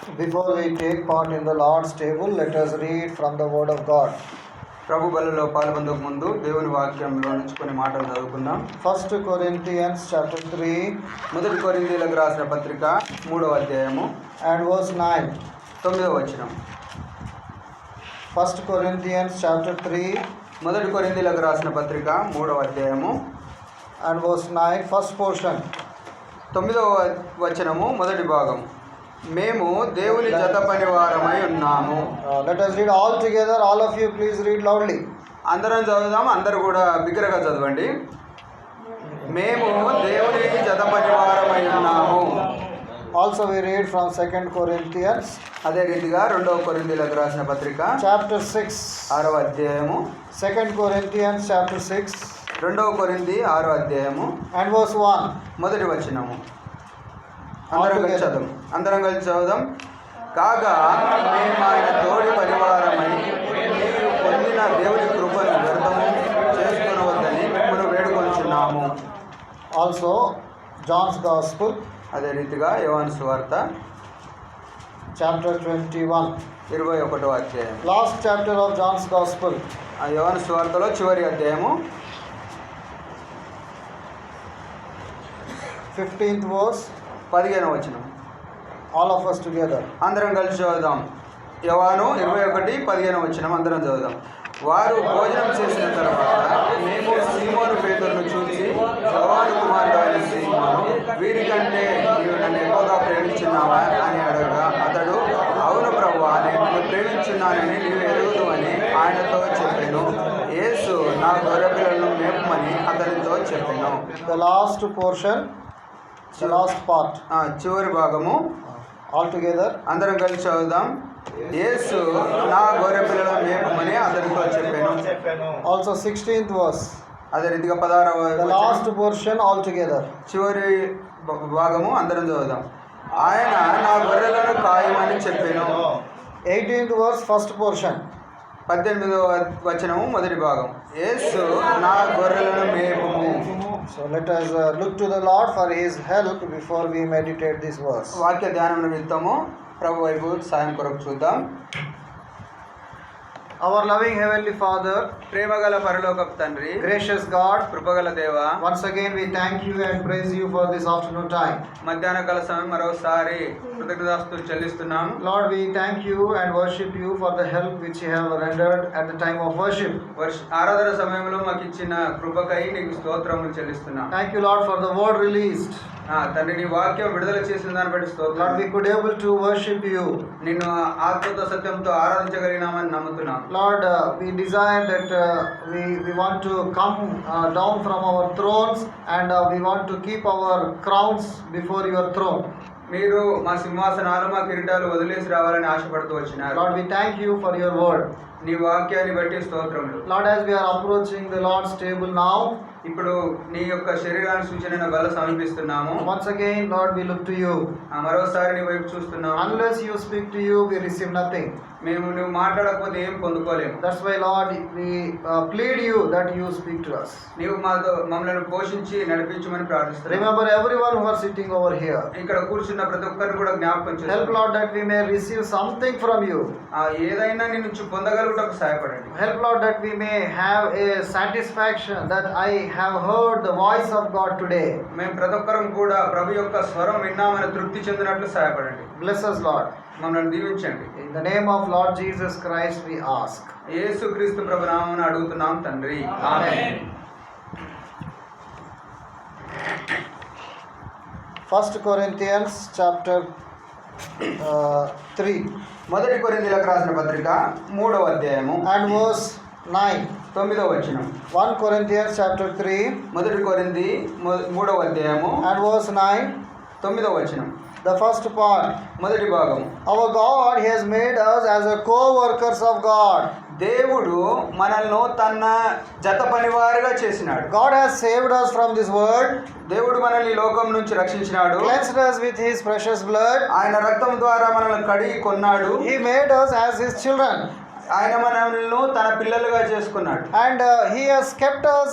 Before we take part in the Lord's table, let us read from the Word of God. ప్రభు బలిలో పాల్గొనక ముందు దేవుని వాక్యంలో నుంచి కొన్ని మాటలు చదువుకుందాం. 1 Corinthians chapter 3 మొదటి కొరింథీయులకు రాసిన పత్రిక 3వ అధ్యాయము and verse 9. 9వ వచనం. 1 Corinthians chapter 3 మొదటి కొరింథీయులకు రాసిన పత్రిక 3వ అధ్యాయము and verse 9, first portion. 9వ వచనము మొదటి భాగం. మేము దేవుని జత పనివారమై ఉన్నాము. Let us read all together. All of you please read loudly. అందరం చదువుదాం. అందరూ కూడా బిగ్గరగా చదవండి. మేము దేవుని జత పనివారమై ఉన్నాము. Also we read from 2 Corinthians అదే రీతిగా 2వ కొరింథీయులకు రాసిన పత్రిక chapter 6. 6వ అధ్యాయము 2 Corinthians chapter 6 2వ కొరింథీ 6వ అధ్యాయము and verse 1. మొదటి వచనము. అందరం కలిసి చదువుదాం. కాగా మేము ఆయన తోడి పరివారమై మీరు పొందిన దేవుని కృపను వ్యర్థము చేసుకొనవద్దని మిమ్మల్ని వేడుకొంచున్నాము. Also John's Gospel అదే రీతిగా యోహాను సువార్త chapter 21. 21వ అధ్యాయం. Last chapter of John's Gospel. ఆ యోహాను సువార్తలో చివరి అధ్యాయము 15th verse. 15వ వచనం. All of us together. అందరం కలిసి చదువుదాం. యోహాను 21:15వ వచనం అందరం చదువుదాం. వారు భోజనం చేసిన తర్వాత మేము సీమోను పేతురును చూసి, యోహాను కుమారుడు అయిన సీమోను, వీరికంటే నీవు నన్ను ఎక్కువగా ప్రేమించున్నావా అని అడగగా అతడు, అవును ప్రభువా, నేను నిన్ను ప్రేమించున్నానని నీవు ఎరుగుదు అని ఆయనతో చెప్పాను. యేసు నా గొర్రెపిల్లలను మేపమని అతనితో చెప్పాను. The last portion, the last part. చివరి భాగము All together. అందరం కలిసి చదువుదాం. యేసు నా గొర్రె పిల్లలను మేపమని అతనితో చెప్పాను. Also 16th verse. అదే రీతిగా 16వ The last portion all together. చివరి భాగము అందరం చదువుదాం. ఆయన నా గొర్రెలను కాయమని చెప్పాను. 18th verse, first portion. 18వ వచనము మొదటి భాగం. యేసు నా గొర్రెలను మేపుము. So let us look to the Lord for His help before we meditate this verse. వాక్య ధ్యానం నిమిత్తము ప్రభు వైపు సాయం కొరకు చూద్దాం. Our loving Heavenly Father, ప్రేమగల పరలోకపు తండ్రి, gracious God, కృపగల దేవా, once again we thank you and praise you for this afternoon time. మధ్యాహ్న కాల సమయం మరోసారి కృతజ్ఞతాస్తుతులు చెల్లిస్తున్నాం. Lord, we thank you and worship you for the help which you have rendered at the time of worship. ఆరాధన సమయంలో మాకు ఇచ్చిన కృపకై నీకు స్తోత్రములు చెల్లిస్తున్నాం. Thank you, Lord, for the word released. తండ్రి, నీ వాక్యం విడుదల చేసిన దాన్ని బట్టి స్తోత్రం. Lord, we could able to worship you. నిన్ను ఆత్మతో సత్యంతో ఆరాధించగలిగినామని నమ్ముతున్నాం. Lord, we desire that we want to come down from our thrones and we want to keep our crowns before your throne. మీరు మా సింహాసనాలు మా కిరీటాలు వదిలేసి రావాలని ఆశపడుతూ వచ్చినారు. Lord, we thank you for your word. నీ వాక్యాన్ని బట్టి స్తోత్రములు. Lord, as we are approaching the Lord's table now, ఇప్పుడు నీ యొక్క శరీరాన్ని సూచన బల సమీపిస్తున్నాము. once again, Lord, we look to you. మరోసారి నీ వైపు చూస్తున్నాము. Unless you speak to you, we receive nothing. నువ్వు మాట్లాడకపోతే ఏం పొందుకోలేము. That's why, Lord, we plead you that you speak to us. నీవు మమ్మల్ని పోషించి నడిపించమని ప్రార్థిస్తున్నాము. Remember everyone who are sitting over here. ఇక్కడ కూర్చున్న ప్రతి ఒక్కరిని కూడా జ్ఞాపకం చేసుకో. Help, Lord, that we may receive something from you. ఏదైనా నీ నుంచి పొందగలుగుటకు సహాయపడండి. Help, Lord, that we may have a satisfaction that I have heard the voice of God today. మేము ప్రతి ఒక్కరం కూడా ప్రభు యొక్క స్వరం విన్నామని తృప్తి చెందినట్లు సహాయపడండి. Bless us, Lord. మమ్మల్ని దీవించండి. In the name of Lord Jesus Christ we ask. యేసుక్రీస్తు ప్రభు నామమున అడుగుతున్నాం తండ్రి. Amen. 1 Corinthians chapter 3 మొదటి కొరింథీయులకు రాసిన పత్రిక 3వ అధ్యాయము and verse 9. 9వ వచనం. 1 Corinthians chapter 3 మొదటి కొరింథీ 3వ అధ్యాయము and verse 9. 9వ వచనం. The first part. మొదటి భాగం. Our God has made us as a co-workers of God. దేవుడు మనల్ని తన జత పనివారుగా చేసినాడు. God has saved us from this world. దేవుడు మనల్ని లోకం నుంచి రక్షించినాడు. Cleansed us with His precious blood. ఆయన రక్తం ద్వారా మనల్ని కడిగి కొన్నాడు. He made us as His children. ఆయన మనల్ని తన పిల్లలుగా చేసుకున్నాడు. And He has kept us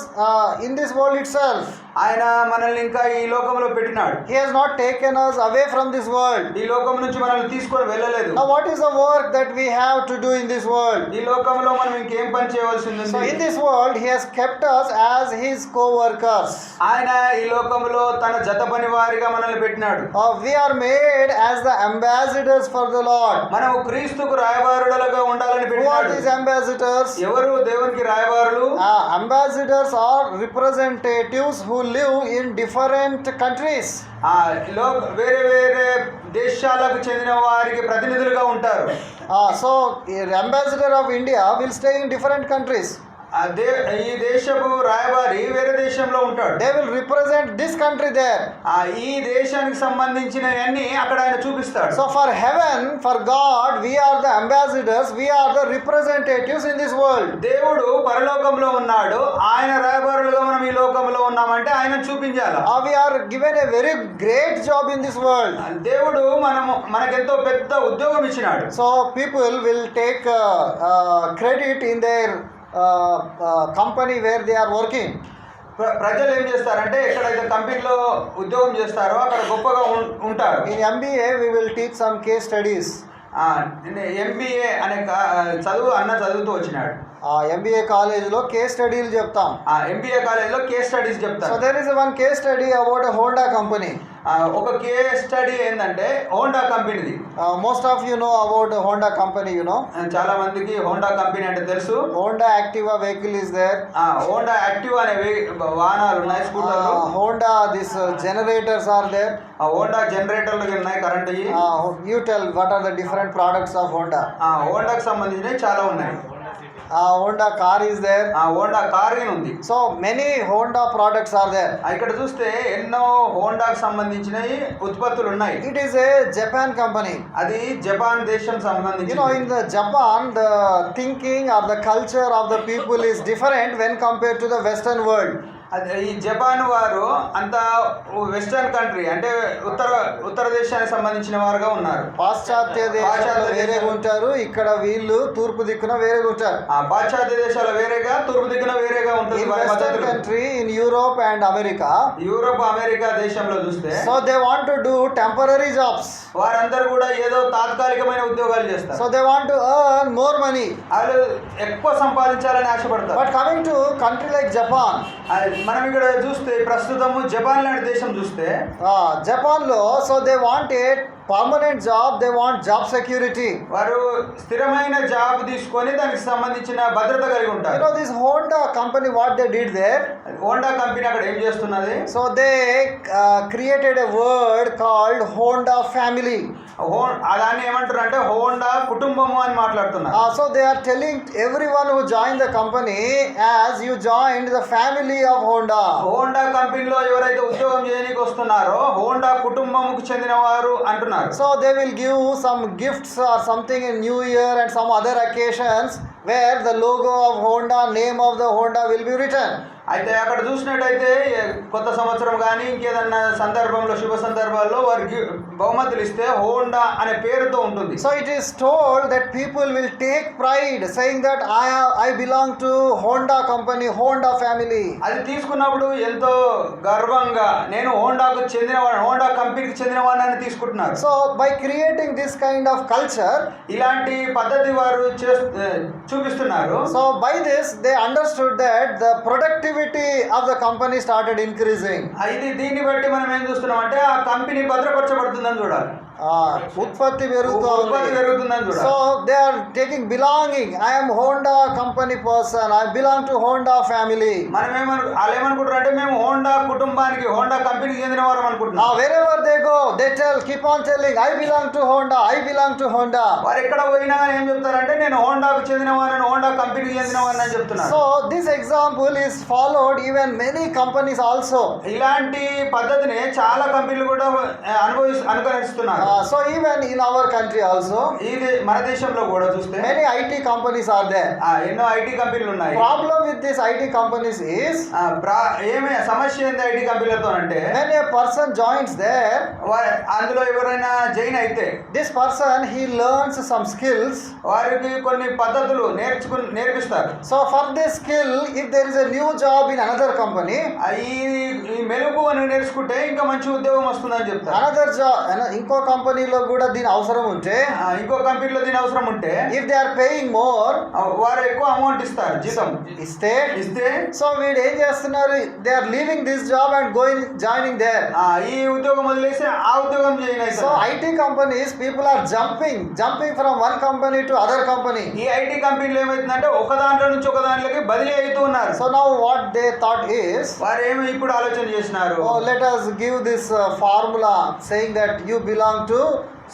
in this world itself. ఆయన మనల్ని ఇంకా ఈ లోకంలో పెట్టినాడు. He has not taken us away from this world. ఈ లోకం నుంచి మనల్ని తీసుకొని వెళ్ళలేదు. Now what is the work that we have to do in this world? ఈ లోకంలో మనం ఇంకేం పని చేయవలసింది So ఉంది? in this world he has kept us as his co-workers. ఆయన ఈ లోకంలో తన జత పని వారిగా మనల్ని పెట్టినాడు. We are made as the ambassadors for the Lord. మనం క్రీస్తుకు రాయబారులుగా ఉండాలని Who are పెట్టినాడు. these ambassadors? ఎవరు దేవునికి రాయబారులు? Ambassadors are representatives who live in different countries. వేరే వేరే దేశాలకు చెందిన వారికి ప్రతినిధులుగా ఉంటారు. So an ambassador of India will stay in different countries. ఈ దేశపు రాయబారి వేరే దేశంలో ఉంటాడు. They will represent this country there. ఈ దేశానికి సంబంధించిన అన్ని అక్కడ ఆయన చూపిస్తాడు. So for heaven, for God, we are the ambassadors, we are the representatives in this world. దేవుడు పరలోకంలో ఉన్నాడు, ఆయన రాయబారులుగా మనం ఈ లోకంలో ఉన్నామంటే ఆయన చూపించాలి. We are given a very great job in this world. దేవుడు మనకెంతో పెద్ద ఉద్యోగం ఇచ్చినాడు. So people will take credit in their company where they are working. ప్రజలు ఏం చేస్తారంటే ఎక్కడైతే కంపెనీలో ఉద్యోగం చేస్తారో అక్కడ గొప్పగా ఉంటారు. In MBA we will teach some case studies. MBA అనే చదువుతూ వచ్చినాడు. MBA కాలేజీలో కేస్ స్టడీలు చెప్తాం. MBA కాలేజీలో కేస్ స్టడీస్ చెప్తారు. So there is one case study about a Honda company. ఒక కేస్ స్టడీ ఏంటంటే హోండా కంపెనీది. Most of you know about Honda company, you know. చాలా మందికి హోండా కంపెనీ అంటే తెలుసు. Honda Activa vehicle is there. Honda Activa అనే వాహనాలు ఉన్నాయి, స్కూటర్లు. Honda this generators are there. Honda జనరేటర్లు ఉన్నాయి, current. You tell what are the different products of Honda. హోండాకి సంబంధించినవి చాలా ఉన్నాయి. Honda car is there. Honda car ఉంది. So many Honda products are there. ఇక్కడ చూస్తే ఎన్నో హోండాకి సంబంధించినవి ఉత్పత్తులు ఉన్నాయి. It is a Japan company. అది జపాన్ దేశం సంబంధించి. You know, in the Japan the thinking or the culture of the people is different when compared to the Western world. ఈ జపాన్ వారు అంత వెస్టర్న్ కంట్రీ అంటే ఉత్తర దేశానికి సంబంధించిన వారుగా ఉన్నారు. పాశ్చాత్య దేశాలు వేరేగా ఉంటారు, ఇక్కడ వీళ్ళు తూర్పు దిక్కున వేరేగా ఉంటారు. పాశ్చాత్య దేశాలు వేరేగా, తూర్పు దిక్కున వేరేగా ఉంటుంది. Western country in Europe and America, Europe America దేశంలో చూస్తే so they want to do temporary jobs. వారందరూ కూడా ఏదో తాత్కాలికమైన ఉద్యోగాలు చేస్తారు. So they want to earn more money. వాళ్ళు ఎక్కువ సంపాదించాలని ఆశపడతారు. But coming to country like Japan, మనం ఇక్కడ చూస్తే ప్రస్తుతము జపాన్ లాంటి దేశం చూస్తే జపాన్ లో so they want a permanent job, they want job security. వారు స్థిరమైన జాబ్ తీసుకొని దానికి సంబంధించిన భద్రత కలిగి ఉంటారు. You know this Honda company what they did there? Honda company అక్కడ ఏం చేస్తున్నది? So they created a word called Honda family. దాన్ని ఏమంటారు అంటే హోండా కుటుంబము అని మాట్లాడుతున్నారు. So they are telling everyone who joined the company as you joined the family of Honda. Honda కంపెనీలో ఎవరైతే ఉద్యోగం చేయడానికి వస్తున్నారో హోండా కుటుంబముకు చెందిన వారు అంటున్నారు. So they will give some gifts or something in New Year and some other occasions where the logo of Honda, name of the Honda will be written. అయితే అక్కడ చూసినట్టయితే కొత్త సంవత్సరం కానీ ఇంకేదన్నా సందర్భంలో శుభ సందర్భాల్లో వారికి బహుమతులు ఇస్తే హోండా అనే పేరుతో ఉంటుంది. So it is told that people will take pride saying that I belong to Honda company, Honda family. అది తీసుకున్నప్పుడు ఎంతో గర్వంగా నేను హోండాకు చెందినవాడు, హోండా కంపెనీకి చెందినవాడిని అని తీసుకుంటున్నారు. So by creating this kind of culture, ఇలాంటి పద్ధతి వారు చూపిస్తున్నారు. So by this they understood that the productivity of the company started increasing. దీన్ని బట్టి మనం ఏం చూస్తున్నాం అంటే ఆ కంపెనీ భద్రపరచబడుతుందని చూడాలి. ఉత్పత్తి పెరుగుతుందని చూడాలి. So they are taking belonging. I am Honda company person, I belong to Honda family. మనం వాళ్ళు ఏమనుకుంటారు అంటే మేము హోండా కుటుంబానికి, హోండా కంపెనీకి చెందిన వారు అనుకుంటున్నాం. Wherever they go they keep on telling I belong to Honda, I belong to Honda. వారు ఎక్కడ పోయినా ఏం చెప్తారంటే నేను హోండాకు చెందిన వారిని, హోండా కంపెనీకి చెందిన వారిని అని చెప్తున్నారు. So this example is followed even many companies also. ఇలాంటి పద్ధతిని చాలా కంపెనీలు కూడా అనుకరిస్తున్నారు. So even in our country also, ఇది మన దేశంలో కూడా చూస్తే many IT companies are there. ఎన్నో ఐటీ కంపెనీలు ఉన్నాయి. Problem with these IT companies is, ఏమే సమస్య ఏంది ఐటీ కంపెనీలతో అంటే, when a person joins there, అందులో ఎవరైనా జాయిన్ అయితే this person he learns some skills. వారికి కొన్ని పద్ధతులు నేర్పిస్తారు. So for this skill, if there is a new job in another company, ఈ మెలుగు అని నేర్చుకుంటే ఇంకా మంచి ఉద్యోగం వస్తుందని చెప్తారు. another job, ఇంకో కంపెనీలో కూడా దీని అవసరం ఉంటే, ఇంకో కంపెనీలో దీని అవసరం ఉంటే, if they are paying more, వారు ఎక్కువ అమౌంట్ ఇస్తారు, జీతం ఇస్తే, సో వీడు ఏం చేస్తున్నారు, they are leaving this job and joining there. ఈ ఉద్యోగం వదిలేసి ఆ ఉద్యోగం జాయిన్ అవుతారు. So IT companies, people are jumping from one company to other company. ఈ ఐటీ కంపెనీలు ఏమైతుందంటే ఒక దాంట్లో నుంచి ఒక దాంట్లోకి బదిలీ అవుతూ ఉన్నారు. So now what they thought is, వారు ఏమి ఇప్పుడు ఆలోచన చేసినారు, let us give this formula saying that you belong to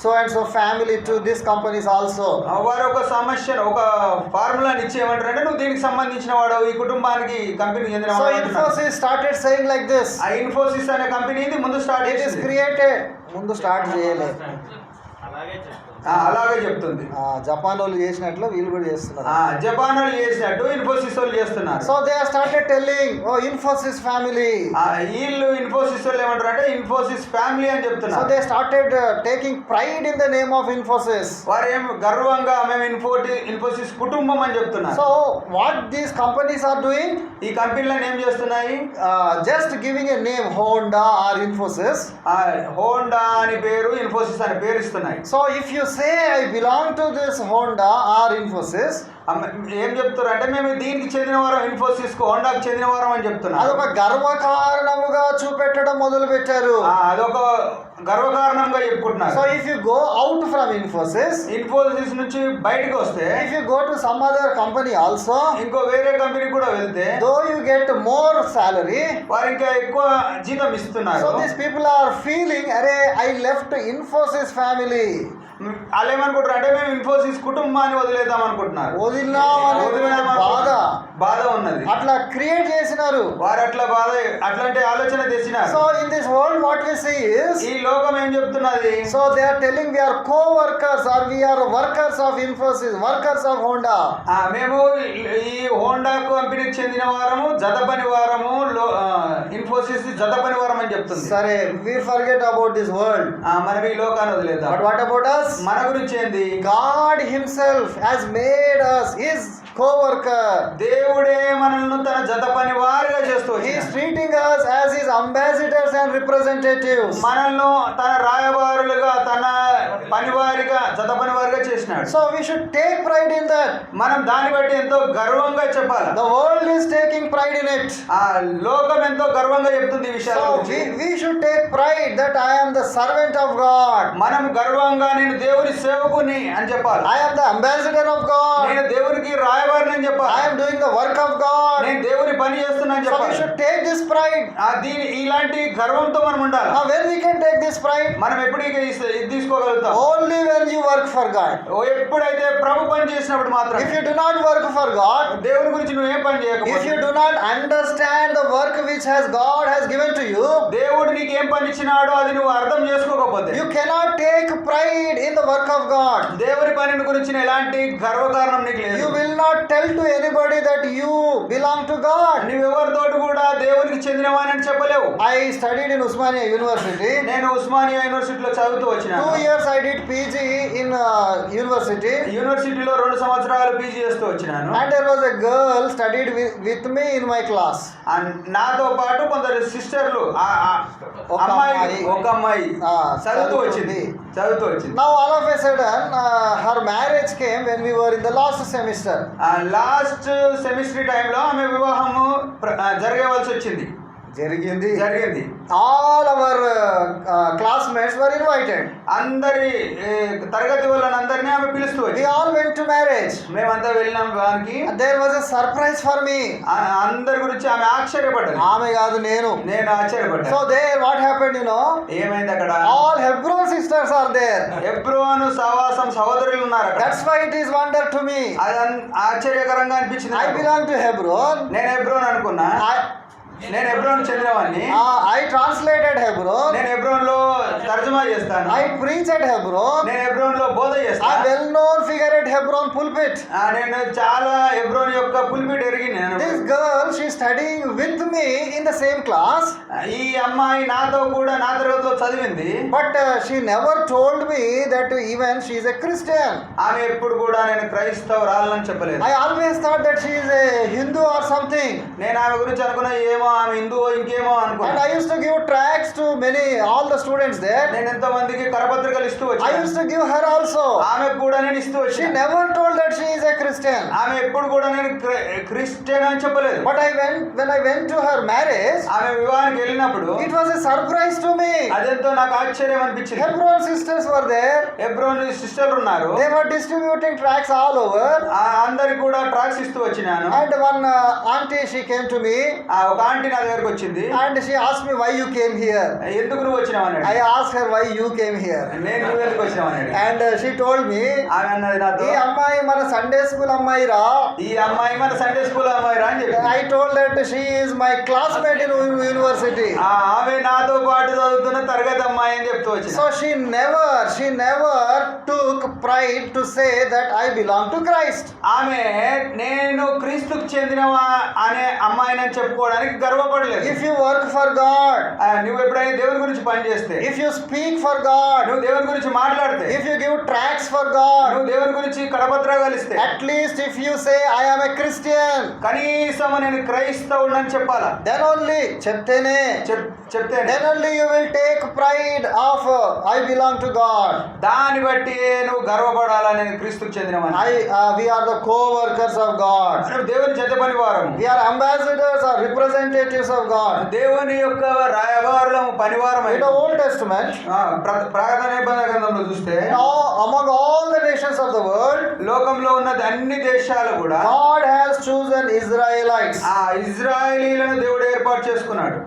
so and so family to these companies also. వారు ఒక సమస్యను ఒక ఫార్ములాని ఇచ్చి ఏమంటారంటే నువ్వు దీనికి సంబంధించిన వాడు, ఈ కుటుంబానికి కంపెనీ చెందిన So Infosys started saying like this. ఆ ఇన్ఫోసిస్ అనే కంపెనీ ఇది ముందు స్టార్ట్ It is created. ముందు స్టార్ట్ చేయలేదు, అలాగే చెప్తుంది. జపాన్ వాళ్ళు చేసినట్లు వీళ్ళు కూడా చేస్తున్నారు. జపాన్ వాళ్ళు చేసినట్టు ఇన్ఫోసిస్ వాళ్ళు చేస్తున్నారు. So they started telling, oh Infosys family. వీళ్ళు ఇన్ఫోసిస్ వాళ్ళు ఏమంటారు అంటే ఇన్ఫోసిస్ ఫ్యామిలీ అని చెప్తున్నారు. So they started taking pride in the name of Infosys. వారు ఏం గర్వంగా మేము ఇన్ఫోసిస్ కుటుంబం అని చెప్తున్నారు. So what these companies are doing, ఈ కంపెనీలను ఏం చేస్తున్నాయి, just giving a name Honda or Infosys. Honda అని పేరు, ఇన్ఫోసిస్ అని పేరు ఇస్తున్నాయి. So if you say I belong to this Honda or Infosys, ఏం చెప్తారు అంటే మేము దీనికి చెందిన వారం, ఇన్ఫోసిస్ కు హోండాకు చెందిన వారం అని చెప్తున్నారు. అదొక గర్వకారణముగా చూపెట్టడం మొదలు పెట్టారు. అదొక గర్వకారణంగా చెప్పుకుంటున్నారు. So if you go out from Infosys నుంచి బయటకు వస్తే, if you go to some other company also, ఇంకో వేరే కంపెనీ కూడా వెళ్తే, though you get more salary, వారు ఇంకా ఎక్కువ జీతం ఇస్తున్నారు. So this people are feeling, అరే ఐ లెఫ్ట్ ఇన్ఫోసిస్ ఫ్యామిలీ. వాళ్ళు ఏమనుకుంటారు అంటే మేము ఇన్ఫోసిస్ కుటుంబాన్ని వదిలేద్దాం అనుకుంటున్నారు. బాధ ఉన్నది, అట్లా క్రియేట్ చేసినారు వారు, అట్లాంటి ఆలోచన తెచ్చినారు. So in this world what we see is, ఈ లోకం ఏం చెప్తున్నది, so they are telling we are coworkers are we are workers of Infosys, workers of Honda. మేము ఈ హోండా కంపెనీకి చెందిన వారము, జత పని వారము, ఇన్ఫోసిస్ జత పని వారం అని చెప్తుంది. సరే, we forget about this world, మనం ఈ లోకాన్ని వదిలేద్దాం. బట్ వాట్ అబౌట్ us, మన గురించి ఏంది, God himself has made us his co-worker. దేవుడే మనల్ని తన జత పని వారిగా చేస్తూ he is treating us as his ambassadors and representatives. మనల్ని తన రాయబారులుగా, తన పనివారిగా, జత పనివారిగా చేసినాడు. So we should take pride in that. మనం దాన్ని బట్టి ఎంతో గర్వంగా చెప్పాలి. The world is taking pride in it. లోకం ఎంతో గర్వంగా చెప్తుంది ఈ విషయాలు. So we should take pride that I am the servant of God. మనం గర్వంగా నేను దేవుని సేవకుని అని చెప్పాలి. I am the ambassador of God. నేను దేవునికి రాయబారిని అని చెప్పాలి. I am doing the work of God. నేను దేవుని పని చేస్తున్నా అని చెప్పాలి. So we should take this pride. ఇలాంటి గర్వంతో మనం ఉండాలి. When we can take this pride, మనం ఎప్పుడు ఇది తీసుకోగలుగుతాం, only when you work for God. ఎప్పుడైతే ప్రభు పని చేసినప్పుడు మాత్రం. If you do not work for God, దేవుని గురించి నువ్వు ఏం పని చేయకపోతే, if you do not understand the work which God has given to you, దేవుడు నీకు ఏం పని ఇచ్చినాడో అది నువ్వు అర్థం చేసుకోకపోతే, you cannot take pride in the work of God. దేవుని పని గురించి ఎలాంటి గర్వకారణం నీకు లేదు. You will not tell to anybody that you belong to God. నువ్వు ఎవరితోటి కూడా దేవునికి చెందినవాని చెప్పలేవు. I studied in Usmania University. నేను ఉస్మానియా యూనివర్సిటీలో చదువుతూ వచ్చినాను. 2 years I did PG in university. యూనివర్సిటీలో 2 సంవత్సరాలు పీజీ చేస్తూ వచ్చినాను. And there was a girl studied with me in my class. నాతో పాటు కొందరు సిస్టర్లు, ఒక అమ్మాయి చదువుతూ వచ్చింది. Now all of a sudden her marriage came when we were in the last semester. Last semester టైంలో ఆమె వివాహము జరగవలసి వచ్చింది. జరిగింది. All our classmates were invited. అందరి తరగతి వాళ్ళందరినీ ఆమె పిలుస్తూ వచ్చింది. We all went to marriage. మేమంతా వెళ్ళాం వానికి. There was a surprise for me. అందరి గురించి ఆమె ఆశ్చర్యపడ్డది. ఆమె కాదు, నేను ఆశ్చర్యపడ్డా. So there what happened, ఏమైంది అక్కడ? All Hebron sisters are there. హెబ్రోను సహవాసం సహోదరులు ఉన్నారు అక్కడ. That's why it is wonder to me. అది ఆశ్చర్యకరంగా అనిపించింది. I belong to Hebron. నేను హెబ్రోన్ అనుకున్నా. నేను హెబ్రోన్ చెందినవాడిని. I translated Hebron. నేను హెబ్రోన్ లో తర్జుమా చేస్తాను. I preach at Hebron. నేను హెబ్రోన్ లో బోధ A చేస్తాను. well-known figure at Hebron pulpit. నేను చాలా హెబ్రోన్ యొక్క పుల్పిట్ ఎరిగి This girl, she is studying with me in the same class. ఈ అమ్మాయి నాతో కూడా నా తరగతిలో చదివింది. But she never told me that even she is a Christian. ఆమె ఎప్పుడు కూడా నేను క్రైస్తవురాలని చెప్పలేదు. I always thought that she is a Hindu or something. నేను ఆమె గురించి అనుకున్నా ఏమో ఆమె హిందువో ఇంకేమో And అనుకున్నా. I used to give tracts to all the students there. నేను ఎంతో మందికి కరపత్రికలు ఇస్తూ I వచ్చాను. used to give her also. ఆమెకు కూడా నేను ఇస్తూ She వచ్చాను. never told that she is a Christian. ఆమె ఎప్పుడు కూడా నేను క్రిస్టియన్ అని చెప్పలేదు. But when I went to her marriage, ఆమె వివాహానికి వెళ్ళినప్పుడు it was a surprise to me. అదెంతో నాకు ఆశ్చర్యం అనిపించింది. Hebron sisters were there. Hebron సిస్టర్లు ఉన్నారు. They were distributing tracts all over. అందరికి కూడా ట్రాక్స్ ఇస్తూ వచ్చినాను. And one auntie, she came to me ఒక ఆంటీ నా దగ్గరకు వచ్చింది. and she asked me why you came here. ఎందుకు నువ్వు వచ్చినావు అని I asked her why you came here. నేను నువ్వు ఎందుకు వచ్చినావు అని And she told me, ఆమె అన్నది నాతో, ఈ అమ్మాయి మన సండే స్కూల్ అమ్మాయి రా. ఈ అమ్మాయి మన సండే స్కూల్ అమ్మాయి రా అని చెప్పి. I told that she is my classmate in university. ఆమె నాతో పాటు చదువుతున్న తరగతి అమ్మాయి అని చెప్తూ వచ్చింది. So she never took pride to say that I belong to Christ. ఆమె నేను క్రీస్తుకు చెందినవా అనే అమ్మాయిని అని చెప్పుకోవడానికి గర్వపడలేదు. If you work for God, నువ్వు ఎప్పుడైనా దేవుని గురించి పని చేస్తే, if you speak for God, నువ్వు దేవుని గురించి మాట్లాడితే, if you give tracts for God, నువ్వు దేవుని గురించి కడపత్రాలు ఇస్తే, at least if you say I am a Christian, కనీసం నేను క్రైస్తవుడని చెప్పాలా. then only చెప్తేనే చెప్తే then only you will take pride of I belong to God. దాన్ని బట్టి నువ్వు గర్వపడాలా నేను క్రీస్తుకు చెందినవాడిని. We are the co-workers of God. నువ్వు దేవుని జత పని వారము. We are ambassadors or representatives of God. దేవుని యొక్క రాయబారులము పనివారం. In the Old Testament, ప్రార్థన నిబంధన గ్రంథంలో చూస్తే among all the nations of the world, లోకంలో ఉన్న అన్ని దేశాలు కూడా God has chosen Israelites. ఇజ్రాయేలీలను దేవుడు ఏర్పాటు చేసుకున్నాడు.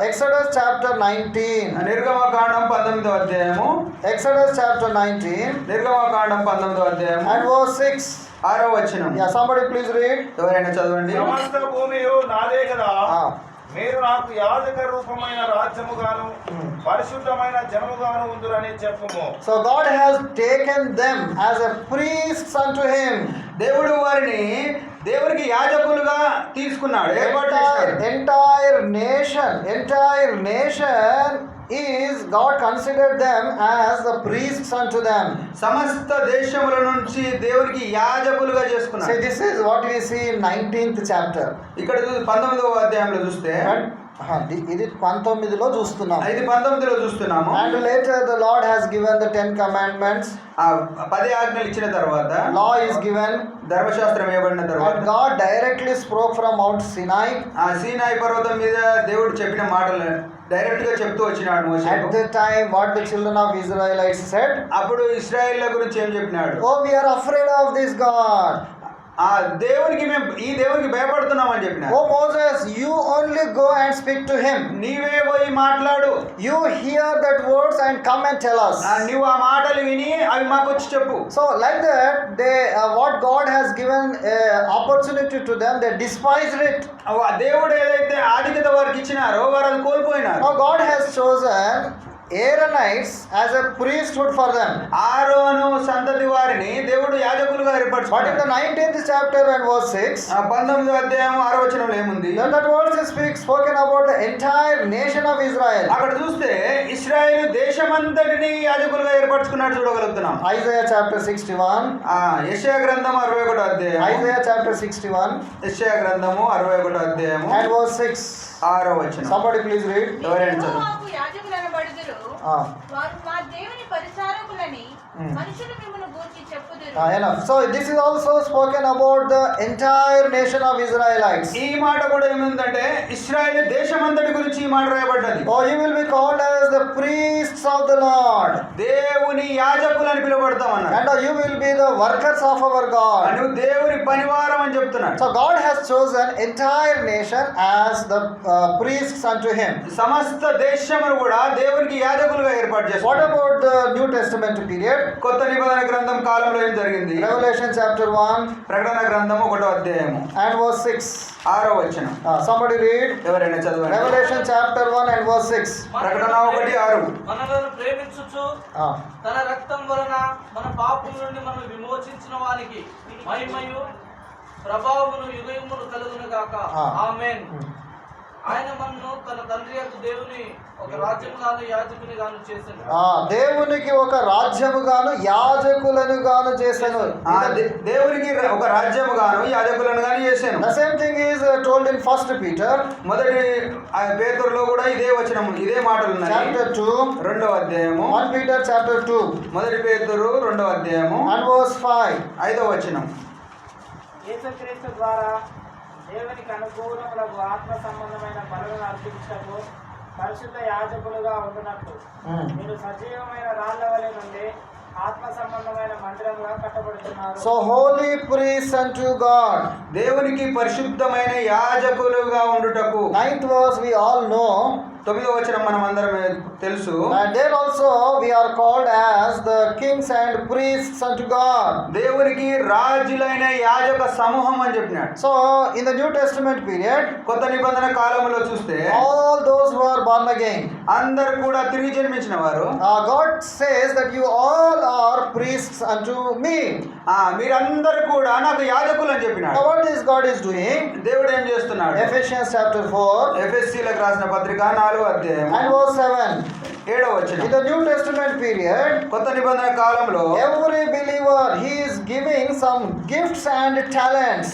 Exodus chapter 19. నిర్గమకాండం 19వ అధ్యాయము. Exodus chapter 19 నిర్గమకాండం 19వ అధ్యాయము and verse 6. 6వ వచనం. Yeah, somebody please read. ఎవరైనా చదవండి. సమస్త భూమియు నాదే కదా, Ah. మీరు నాకు యాజక రూపమైన రాజ్యముగాను పరిశుద్ధమైన జనముగాను ఉందురని చెప్పుము. So God has taken them as a priests unto him. దేవుడు వారిని దేవునికి యాజకులుగా తీసుకున్నాడు, ఏర్పాటు చేశాడు. Entire nation is God considered them as the priests unto them. సమస్త దేశముల నుంచి దేవునికి యాజకులుగా See, చేసుకున్నాడు. this is what we see in 19th chapter. ఇక్కడ 19వ అధ్యాయంలో చూస్తే ఇది 19లో చూస్తున్నాం. 19లో చూస్తున్నాము. And later the Lord has given the 10 commandments. 10 ఆజ్ఞలు ఇచ్చిన తర్వాత, Law is given. ధర్మశాస్త్రం ఇవ్వబడిన తర్వాత, And God directly spoke from Mount Sinai. సీనాయి పర్వతం మీద దేవుడు చెప్పిన మాటలు డైరెక్ట్ గా చెప్తూ వచ్చినాడు మోషేకు. At the time, what the children of Israelites said, అప్పుడు ఇశ్రాయేళ్ల గురించి ఏం చెప్పినాడు? oh, we are afraid of this God. దేవునికి మేము ఈ దేవునికి భయపడుతున్నామని చెప్పినాడు. Oh Moses, you only go and speak to him. నీవే పోయి మాట్లాడు. You hear that words and come and tell us. నువ్వు ఆ మాటలు విని అవి మాకు వచ్చి చెప్పు. So like that, they what God has given opportunity to them, they despised it. దేవుడు ఏదైతే ఆధిక్యత వారికి ఇచ్చినారో వారు అది కోల్పోయినారు. Now God has chosen Aaronites as a priesthood for them. ఆరోను సంతతి వారిని దేవుడు యాజకులుగా But in ఏర్పరచుకున్నాడు. the 19th chapter and verse 6, 19వ అధ్యాయం 6వ వచనంలో ఏముంది? then that verse is spoken about the entire nation of Israel. అక్కడ చూస్తే ఇశ్రాయేలు దేశమంతటిని యాజకులుగా ఏర్పరచుకున్నాడు చూడగలుగుతున్నాం. Isaiah chapter 61. యెషయా గ్రంథం 61వ అధ్యాయం. Isaiah chapter 61 యెషయా గ్రంథము 61వ అధ్యాయము and verse 6. 6వ వచనం. Somebody please read. ఎవరైనా చదువు. యెహోవాకు యాజకులనబడుదురు. Ah. వారు మా దేవుని పరిచారకులని మనుషులు మిమ్మును గూర్చి చెప్పుదురు. Enough. So this is also spoken about the entire nation of Israelites. ఈ మాట కూడా ఏముందంటే ఇశ్రాయేలు దేశమంతటి గురించి ఈ మాట రాయబడ్డది. Oh, you will be called as the priests of the Lord. దేవుని యాజకులు అని పిలువబడతామన్నారు. And you will be the workers of our God. నువ్వు దేవుని పనివారం అని చెప్తున్నాడు. So God has chosen entire nation as the priests unto him. సమస్త దేశమును కూడా దేవునికి యాజకులుగా ఏర్పాటు What చేశాడు. about the New Testament period? కొత్త నిబంధన గ్రంథం కాలంలో ఏం జరిగింది? Revelation chapter 1 ప్రకటన గ్రంథం 1వ అధ్యాయము and verse 6. 6వ వచనం. Somebody read. ఎవరైనా చదవండి. Revelation chapter 1 and verse 6. ప్రకటన 1:6. మనలను ప్రేమించుచు Ah. తన రక్తం వలన మన పాపం నుండి మనం విమోచించిన వానికి మహిమయు ప్రభావమును యుగయుగములు కలుగును గాక. ఆమేన్. ఆయన మనను తన తండ్రి యొక్క దేవుని ఒక రాజ్యముగాను యాజకునిగాను చేశాడు. దేవునికి ఒక రాజ్యముగాను యాజకులను గాను చేశాను. దేవునికి ఒక రాజ్యముగాను యాజకులను గాను చేశాను. The same thing is told in 1 Peter. మొదటి పేతురులో కూడా ఇదే వచనం, ఇదే మాటలు ఉన్నాయి. Chapter 2 2వ అధ్యాయము. 1 Peter chapter 2 మొదటి పేతురు 2వ అధ్యాయము and verse 5. 5వ వచనం. యేసుక్రీస్తు ద్వారా దేవునికి అనుకూలములకు ఆత్మ సంబంధమైన బలులను అర్పించటకు పరిశుద్ధ యాజకులుగా ఉండునట్లు మీరు సజీవమైన రాళ్ల వలె నుండి ఆత్మ సంబంధమైన మందిరంగా కట్టబడుతున్నారు. So holy priests unto God. దేవునికి పరిశుద్ధమైన యాజకులుగా ఉండుటకు. 9th verse we all know. 9వ వచనం మనం అందరం తెలుసు. And there also we are called as the kings and priests unto God. దేవునికి రాజులైన యాజక సమూహం అని చెప్పినాడు. So in the New Testament period, కొత్త నిబంధన కాలంలో చూస్తే all those who are born again, అందరు కూడా తిరిగి జన్మించిన వారు, God says that you all are priests unto me. మీరందరూ కూడా నాకు యాజకులు అని చెప్పినాడు. Now what is God is doing? దేవుడు ఏం చేస్తున్నాడు? Ephesians chapter 4 ఎఫెసీయులకు రాసిన పత్రిక 4వ అధ్యాయం and verse 7. 7వ వచనం. In the New Testament period, కొత్త నిబంధన కాలంలో every believer he is giving some gifts and talents,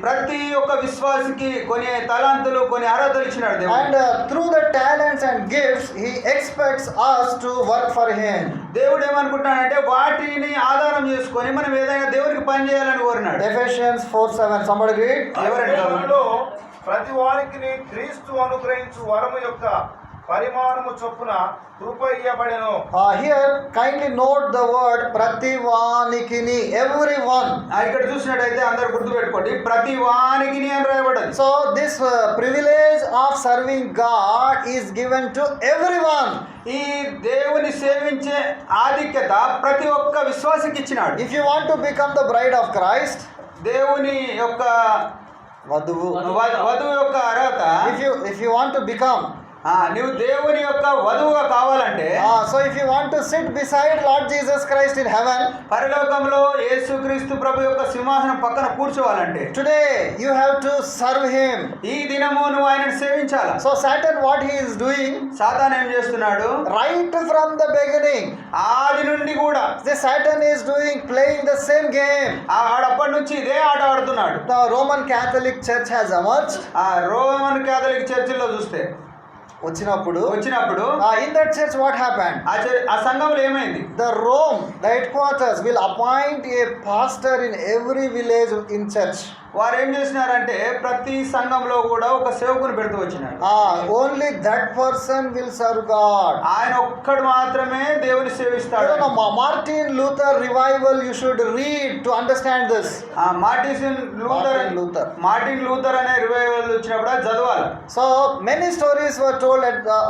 ప్రతి ఒక్క విశ్వాసికి కొన్ని తలాంతులు, కొన్ని అర్హతలు ఇచ్చినాడు దేవుడు. and through the talents and gifts he expects us to work for him. దేవుడు ఏమనుకుంటున్నాడంటే వాటిని ఆధారం చేసుకొని మనం ఏదైనా దేవునికి పని చేయాలని కోరినాడు. Ephesians 4:7. Somebody read. ఎవరండి? దేవునిలో ప్రతి వారికి క్రీస్తు అనుగ్రహించు వరము యొక్క పరిమాణము చొప్పున కృప ఇయ్యబడెను. Here kindly note the word prativanikini, everyone. ఇక్కడ చూసినట్టయితే అందరు గుర్తుపెట్టుకోండి, ప్రతి వానికి అని రాయబడ్డది. So this privilege of serving God is given to everyone. ఈ దేవుని సేవించే ఆధిక్యత ప్రతి ఒక్క విశ్వాసికి ఇచ్చినాడు. If you want to become the bride of Christ, దేవుని యొక్క వధువు. వధువు యొక్క అర్హత, If you want to become, నువ్వు దేవుని యొక్క వధువుగా కావాలంటే, so if you want to sit beside Lord Jesus Christ in heaven, పరలోకంలో యేసుక్రీస్తు ప్రభు యొక్క సింహాసనం పక్కన కూర్చోవాలంటే today you have to serve him. ఈ దినము నువ్వు ఆయనను సేవించాలి. So Satan, what he is doing, సాతాను ఏం చేస్తున్నాడు? right from the beginning, ఆది నుండి కూడా the Satan is playing the same game. ఆడప్పటి నుంచి ఇదే ఆట ఆడుతున్నాడు. The Roman Catholic Church has emerged. Roman Catholic చర్చిలో చూస్తే వచ్చినప్పుడు in that church what happened? ఆ సంఘంలో ఏమైంది? The Rome, the headquarters will appoint a pastor in every village in church. వారు ఏం చేసినారంటే ప్రతి సంఘంలో కూడా ఒక సేవకుని పెడుతూ వచ్చినాడు. Only that person will serve God. ఆయన ఒక్కడు మాత్రమే దేవుని సేవిస్తాడు. Martin Luther revival, you should read to understand this. Martin Luther అనే రివైవల్ వచ్చినప్పుడు అది చదవాలి. So many stories were told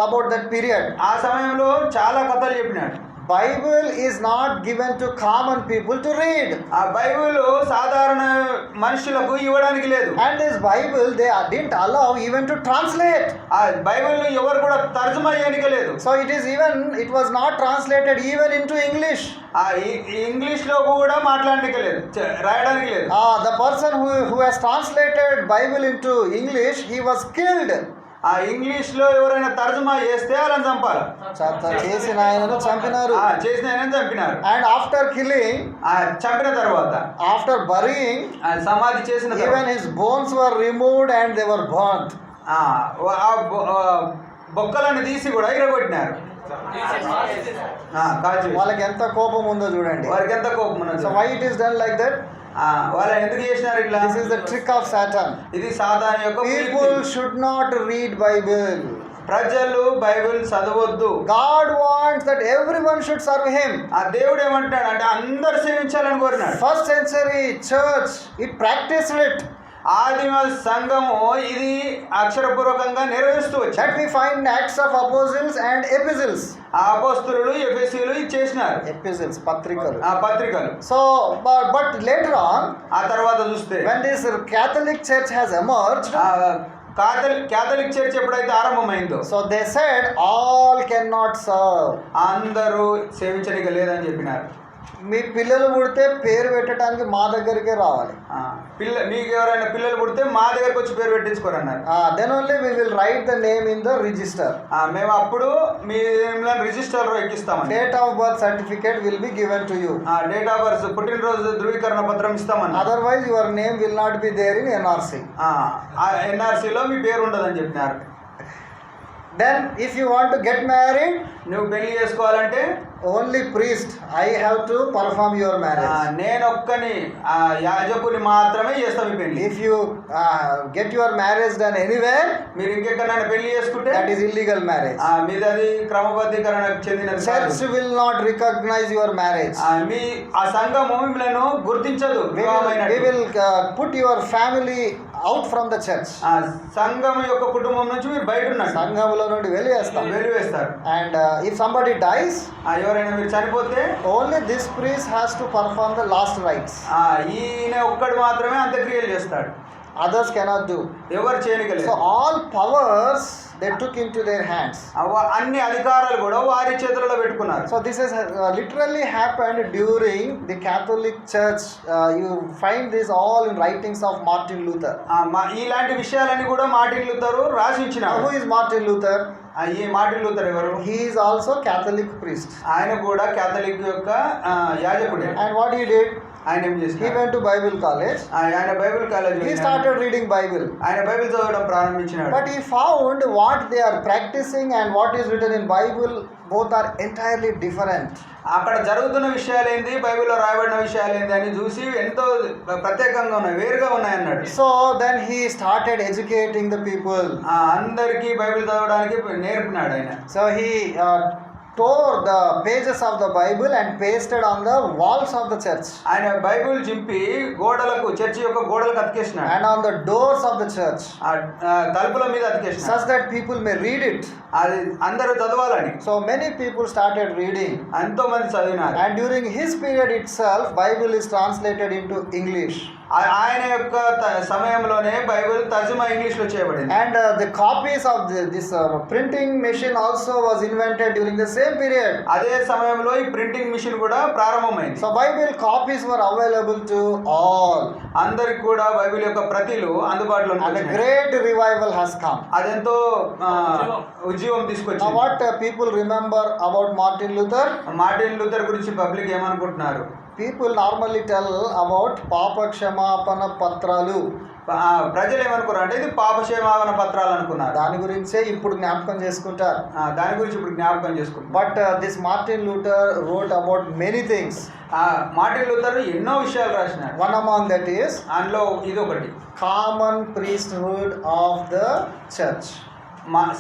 about that period. ఆ సమయంలో చాలా కథలు చెప్పినాడు. Bible is not given to common people to read. ఆ బైబిల్ సాధారణ మనుషులకు ఇవ్వడానికి లేదు. And this Bible they didn't allow even to translate. ఆ బైబిల్ ఎవరు కూడా తర్జుమా చేయడానికి లేదు. So it was not translated even into English. ఆ ఇంగ్లీష్ లో కూడా మాట్లాడడానికి లేదు, రాయడానికి లేదు. The person who has translated Bible into English, he was killed. ఆ ఇంగ్లీష్ లో ఎవరైనా తర్జుమా చేస్తే వాళ్ళని చంపాలి. చేసిన ఆయనను చంపినారు. చేసిన ఆయనను చంపినారు. And after killing, చంపిన తర్వాత, after burying, సమాధి చేసిన even his bones were removed and they were burnt. బొక్కలను తీసి కూడా ఇరగొట్టినారు. వాళ్ళకి ఎంత కోపం ఉందో చూడండి. వారికి ఎంత కోపం ఉన్నది. So why it is done like that? వాళ్ళు ఎందుకు చేసినారు ఇట్లా? This is the trick of Satan. ఇది సాతాను యొక్క People should not read Bible. ప్రజలు Bible చదవద్దు. God wants that everyone should serve him. ఆ దేవుడు ఏమంటాడు అంటే అందరు సేవించాలని కోరినాడు. First century church, it practiced it. ఆదిమ సంఘము ఇది అక్షరపూర్వకంగా నెరవేరుస్తూ వచ్చారు. That we find in Acts of Apostles and Epistles. ఆ అపోస్తలులు ఎఫెసీయులు ఇది చేసినారు, Epistles, పత్రికలు. ఆ పత్రికలు. So, but later on, ఆ తర్వాత చూస్తే when this Catholic Church has emerged, Catholic church ఎప్పుడైతే ఆరంభమైందో so they said all cannot serve. అందరూ సేవించడానికి లేదని చెప్పినారు. మీ పిల్లలు పుడితే పేరు పెట్టడానికి మా దగ్గరికే రావాలి. మీకు ఎవరైనా పిల్లలు పుడితే మా దగ్గరకు వచ్చి పేరు పెట్టించుకోరన్నారు. Then only we will write the name in the register. మేము అప్పుడు మీ రిజిస్టర్ లో ఎక్కిస్తామని. Date of birth certificate will be given to you. Date of birth పుట్టినరోజు ధృవీకరణ పత్రం ఇస్తామని. Otherwise your name will not be there in NRC. ఎన్ఆర్సీలో మీ పేరు ఉండదని చెప్పినారు. Then if you want to get married, నువ్వు పెళ్లి చేసుకోవాలంటే only priest I have to perform your marriage. నేను ఒక్కని యాజకుని మాత్రమే చేస్తాను ఈ పెళ్లి. If you get your marriage done anywhere, మీరు ఇంకెక్కడైనా పెళ్లి చేసుకుంటే that is illegal marriage. మీది అది క్రమబద్ధీకరణకు చెందినది. Church will not recognize your marriage. మీ ఆ సంఘము మిమ్మల్ని గుర్తించదు. We will put your family out from the church. సంఘం యొక్క కుటుంబం నుంచి మీరు బయట ఉన్నారు, సంఘములో నుండి వెలివేస్తారు. And if somebody dies, ఎవరైనా మీరు చనిపోతే only this priest has to perform the last rites. ఈయన ఒక్కడు మాత్రమే అంత్యక్రియలు చేస్తాడు, Others cannot do. ఎవరు చేయనికలేదు. So all powers they took into their hands. అన్ని అధికారాలు కూడా వారి చేతులలో పెట్టుకున్నారు. So this has literally happened during the Catholic Church. You find this all in writings of Martin Luther. ఇలాంటి విషయాలన్నీ కూడా మార్టిన్ లూథర్ రాసి ఇచ్చినారు. Who is Martin Luther? ఈ మార్టిన్ లూథర్ ఎవరు? He is also Catholic priest. ఆయన కూడా Catholic యొక్క యాజకుడే. And what he did? ఆయన ఏం He చేశారు? went to Bible college. ఆయన Bible college He started reading Bible. ఆయన బైబిల్ చదవడం ప్రారంభించినాడు. But he found what they are practicing and what is written in Bible, both are entirely different. అక్కడ జరుగుతున్న విషయాలు ఏంది, బైబిల్లో రాయబడిన విషయాలు ఏంది అని చూసి ఎంతో ప్రత్యేకంగా ఉన్నాయి, వేరుగా ఉన్నాయి అన్నాడు. So then he started educating the people. అందరికీ బైబిల్ చదవడానికి నేర్పినాడు ఆయన. So he tore the pages of the Bible and pasted on the walls of the church. ఆయన బైబిల్ చింపి గోడలకు, చర్చి యొక్క గోడలకు అతికేసినాడు. And on the doors of the church. తలుపుల మీద అతికేసినాడు. Such that people may read it. అది అందరూ చదవాలని. So many people started reading. ఎంతో మంది చదివినారు. And during his period itself, Bible is translated into English. ఆయన యొక్క సమయంలోనే బైబిల్ తర్జుమా ఇంగ్లీష్ లో చేయబడింది. And the copies of this printing machine also was invented during the same period. అదే సమయంలో ఈ ప్రింటింగ్ మిషన్ కూడా ప్రారంభమైంది. So Bible copies were available to all. అందరికి కూడా బైబిల్ యొక్క ప్రతిలు అందుబాటులో And a ఉన్నాయి. great revival has come. అదెంతో ఉజ్జీవం Now తీసుకొచ్చింది. what people remember about Martin Luther? Martin Luther గురించి పబ్లిక్ ఏమనుకుంటున్నారు? People normally tell about Papa Kshamapana Patralu. ప్రజలు ఏమనుకున్నారు అంటే ఇది పాపక్షమాపణ పత్రాలు అనుకున్నారు. దాని గురించే ఇప్పుడు జ్ఞాపకం చేసుకుంటారు. దాని గురించి ఇప్పుడు జ్ఞాపకం చేసుకుంటారు. But this Martin Luther wrote about many things. Martin Luther ఎన్నో విషయాలు రాసినాడు. One among that is అందులో ఇది ఒకటి, common priesthood of the church.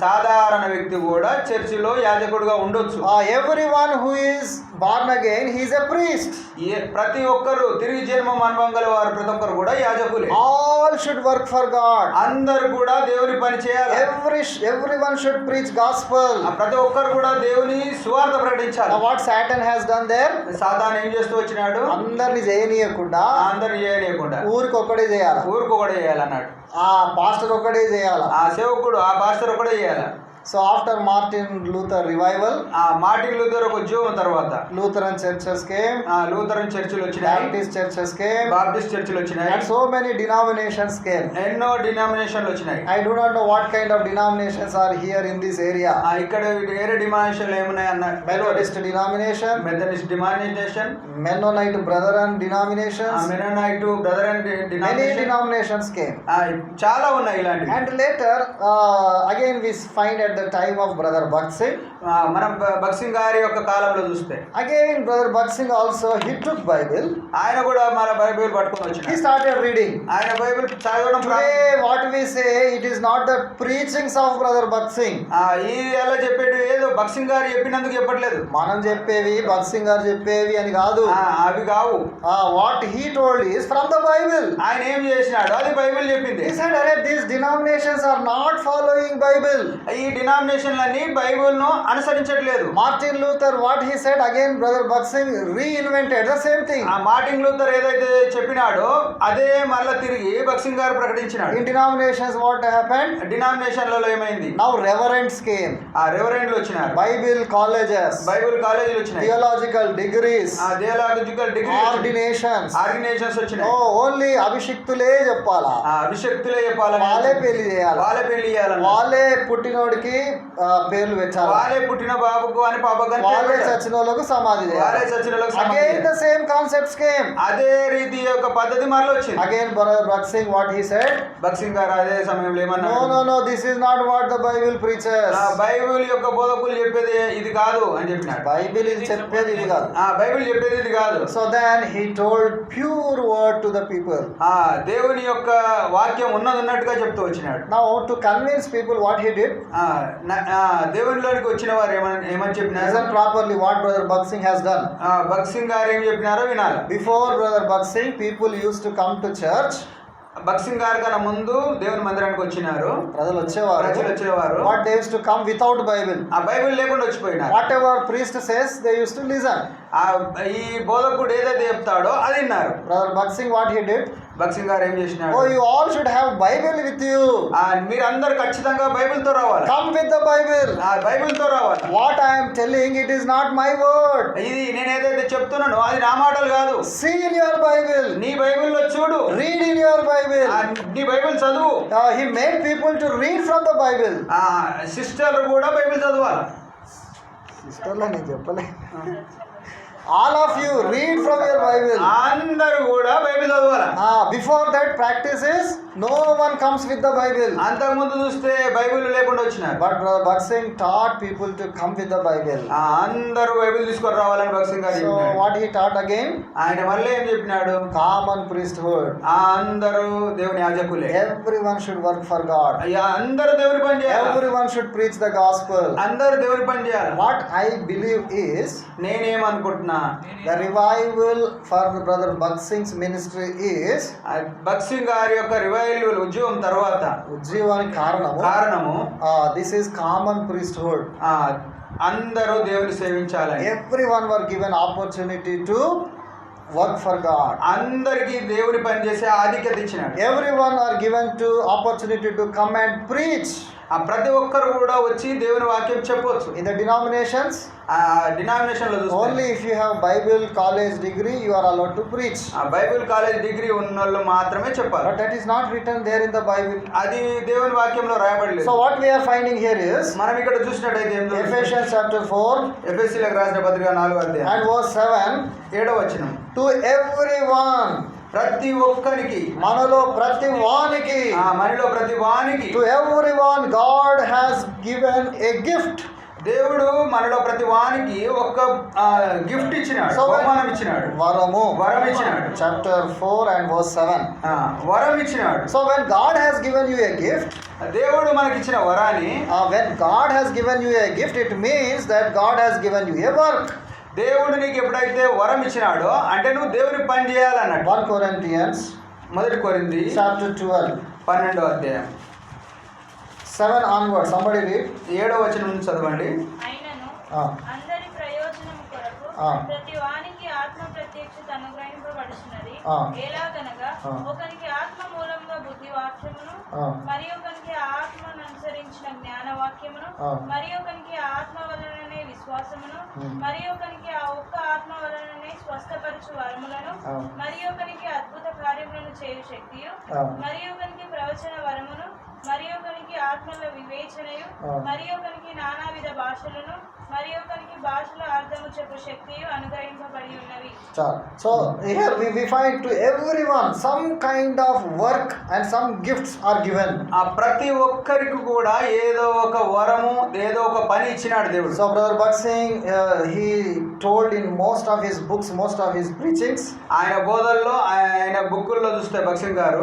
సాధారణ వ్యక్తి కూడా చర్చిలో యాజకుడుగా ఉండొచ్చు. Everyone who is born again, he is a priest. ప్రతి ఒక్కరు తిరిగి జన్మం అనుభవం గల వారు ప్రతి ఒక్కరు కూడా యాజకులే. All should work for God. అందరూ కూడా దేవుని పని చేయాలి. Everyone should preach gospel. ప్రతి ఒక్కరు కూడా దేవుని సువార్త ప్రకటించాలి. Now what Satan has done there? సాతాను ఏం చేస్తూ వచ్చినాడు? అందరిని చేయనీయకుండా, అందరు చేయనీయకుండా ఊరికి ఒక్కడే చేయాలి. ఊరికి ఒకటే చేయాలన్నాడు. ఆ పాస్టర్ ఒక్కడే చేయాలి. ఆ సేవకుడు, ఆ పాస్టర్ ఒకటే చేయాలి. So after Martin Luther revival, Martin Luther ఒక ఉద్యోగం తర్వాత Lutheran churches came, లూథరన్ చర్చిలు వచ్చినాయి, Baptist churches came, బాప్టిస్ట్ చర్చిలు వచ్చినాయి, and so many denominations came. ఎన్నో డినామినేషన్లు వచ్చినాయి. I do not know what kind of denominations are here in this area. ఇక్కడ వేరే డినామినేషన్లు ఏమున్నాయి అన్న, Methodist denomination, Methodist denomination, Mennonite Brethren denominations, Mennonite brethren many denomination, denominations came. చాలా ఉన్నాయి ఇలాంటివి. And later, again we find at the time of Brother Bhakt Singh. మనం భగత్ సింగ్ గారి యొక్క కాలంలో చూస్తే Again, Brother Bhakt Singh also, he took Bible. ఆయన కూడా మన బైబిల్ పట్టుకొని He వచ్చినాడు. started reading. ఆయన బైబిల్ చదవడం Today, what we say, it is not the preachings of Brother Bhakt Singh. ఈ ఎలా చెప్పేది ఏదో భగత్ సింగ్ గారు చెప్పినందుకు చెప్పట్లేదు. మనం చెప్పేవి భగత్ సింగ్ గారు చెప్పేవి అని కాదు. అవి కావు. What he told is from the Bible. ఆయన ఏం చేసినాడు అది బైబిల్ చెప్పింది. He said, "Arey, these denominations are not following Bible." ఈ డినామినేషన్లన్నీ బైబిల్ ను అనుసరించట్లేదు. Martin Luther, what he said, again Brother Bhakt Singh reinvented the same thing. ఆ Martin Luther ఏదైతే చెప్పినాడో అదే మళ్ళా తిరిగి భగత్ సింగ్ గారు ప్రకటించినాడు. In denominations, what happened? డినామినేషన్లలో ఏమైంది? Now reverends came. ఆ రెవరెండ్లు వచ్చినారు. Bible colleges. బైబిల్ కాలేజీలు వచ్చినాయి. Theological degrees. ఆ థియాలజికల్ డిగ్రీ Ordinations. ఆర్గనైజేషన్స్ వచ్చినాయి. ఓన్లీ అభిషిక్తులే చెప్పాలా, అభిషక్తులే చెప్పాలని, వాళ్ళే పెళ్లి చేయాలి, వాళ్ళే పెళ్లి చేయాలని, వాళ్ళే పుట్టినోడికి పేర్లు పెట్టాలి, వాళ్ళే పుట్టిన బాబుకు అని పాపకు వాళ్ళే చచ్చిన వాళ్ళకు సమాధి వాళ్ళే చేయాలి. చచ్చిన వాళ్ళకి Again the same concepts came. అదే రీతి యొక్క పద్ధతి మరల వచ్చింది. Again Brother Bhakt Singh, what he said? Bhagat Singh గారు అదే సమయంలో ఏమన్నారు? No, this is not what the Bible preaches. Bible యొక్క బోధకులు చెప్పేది ఇది కాదు అని చెప్పినాడు. బైబిల్ ఇది చెప్పేది ఇది కాదు. బైబిల్ చెప్పేది ఇది కాదు. So then he told pure word to the people. దేవుని యొక్క వాక్యం ఉన్నట్టుగా చెప్తూ వచ్చినాడు. Now to convince people, what he did? దేవునిలోనికి వచ్చిన వారు ఏమని చెప్పినారు? Listen properly what Brother Bhakt Singh has done. Bhagat Singh గారు ఏం చెప్పినారో వినాలి. Before Brother Bhakt Singh, people used to come to church. Bhagat Singh గారు కన్నా ముందు దేవుని మందిరానికి వచ్చినారు. ప్రజలు వచ్చేవారు. What they used to come without Bible. ఆ బైబిల్ లేకుండా వచ్చిపోయినారు. Whatever priest says, they used to listen. ఈ బోధకుడు ఏదైతే చెప్తాడో అది విన్నారు. Brother Bhakt Singh, what he did? Bhagat Singh గారు ఏం చేసినాడు? Oh, you all should have Bible with you. మీరందరూ ఖచ్చితంగా బైబిల్తో రావాలి. Come with the Bible. బైబిల్తో రావాలి. What I am telling, it is not my word. ఇది నేను ఏదైతే చెప్తున్నానో అది నా మాటలు కాదు. See in your Bible. నీ బైబిల్లో చూడు. Read in your Bible. నీ బైబిల్ చదువు. He made people to read from the Bible. సిస్టర్లు కూడా బైబిల్ చదవాలి. సిస్టర్లా నేను చెప్పలే. All of you read from your Bible. అందరూ కూడా బైబిల్ చదవాలి. Before that practice is, no one comes with the Bible. అంతకుముందు చూస్తే బైబిల్ లేకుండా వచ్చినారు. But Brother Bhakt Singh taught people to come with the Bible. అందరూ బైబిల్ తీసుకొని రావాలని భగత్ సింగ్ గారు So చెప్పినాడు. what he taught again? ఆయన మళ్ళీ ఏం చెప్పినాడు? Common priesthood. అందరూ దేవుని యాజకులే. Everyone should work for God. అందరూ దేవుని పని చేయాలి. Everyone should preach the gospel. అందరూ దేవుని పని చేయాలి. What I believe is, నేనేమనుకుంటున్నా, the revival for Brother Bhakt Singh's ministry is, Bhagat Singh గారి యొక్క రివైవల్ ఉద్యోగం తర్వాత ఉద్యోగానికి కారణము this is common priesthood. అందరూ దేవుని సేవించాలని. Everyone were given opportunity to work for God. అందరికీ దేవుని పని చేసే ఆధిక్యత ఇచ్చినాడు. Everyone are given to opportunity to come and preach. ప్రతి ఒక్కరు కూడా వచ్చి దేవుని వాక్యం చెప్పొచ్చు. In the denominations, డినామినేషన్ లో చూస్తే only if you have Bible college degree you are allowed to preach. Bible college degree ఉన్నోళ్ళు మాత్రమే చెప్పాలి. But that is not written there in the Bible. అది దేవుని వాక్యంలో రాయబడలేదు. So what we are finding here is, మనం ఇక్కడ చూసినట్టయితే Ephesians chapter 4 ఎఫెసీయులకు రాసిన పత్రిక 4వ అధ్యాయం and verse 7, 7వ వచనం. to everyone, ప్రతి ఒక్కరికి, మనలో ప్రతి వానికి, మనలో ప్రతి వానికి, to everyone God has given a gift. దేవుడు మనలో ప్రతి వానికి ఒక గిఫ్ట్ ఇచ్చినాడు, బహుమానం ఇచ్చినాడు, వరం ఇచ్చినాడు. Chapter 4 and verse 7. వరం ఇచ్చినాడు. So when God has given you a gift, దేవుడు మనకి ఇచ్చిన వరాన్ని, when God has given you a gift, it means that God has given you a work. దేవుడు నీకు ఎప్పుడైతే వరం ఇచ్చినాడో అంటే నువ్వు దేవుని పని చేయాలన్నాడు. 1 Corinthians 1 కొరింథీ chapter 12 12వ అధ్యాయం 7 onward. Somebody read. 7వ వచనం నుంచి చదవండి. అయినను అందరి ప్రయోజనం కొరకు ప్రతి వానికి ఆత్మ ప్రత్యక్షత అనుగ్రహింపబడుచున్నది. ఎలాగనగా ఒకనికి ఆత్మ మూలంగా బుద్ధి వాక్యమును, మరి ఒకనికి ఆత్మను అనుసరించిన జ్ఞాన వాక్యమును, మరి ఒకనికి ఆత్మ వలననే విశ్వాసమును, మరి ఒకనికి ఆ ఒక్క ఆత్మ వలననే స్వస్థపరచు వరములను, మరి ఒకనికి అద్భుత కార్యములను చేయు శక్తియు, మరి ఒకనికి ప్రవచన వరమును, మరి ఒకనికి ఆత్మల వివేచనయు, మరి ఒకనికి నానావిధ భాష భాషలను మరి ఒకరికి భాషల అర్థము చెప్పు శక్తియు అనుగ్రహింపబడి ఉన్నవి. So here we find to everyone some kind of work and some gifts are given. ఆ ప్రతి ఒక్కరికి కూడా ఏదో ఒక వరము ఏదో ఒక పని ఇచ్చినాడు దేవుడు. So Brother Bhagat Singh, he told in most of his books, most of his preachings, ఆయన బోధల్లో ఆయన బుక్కుల్లో చూస్తే భక్సింగ్ గారు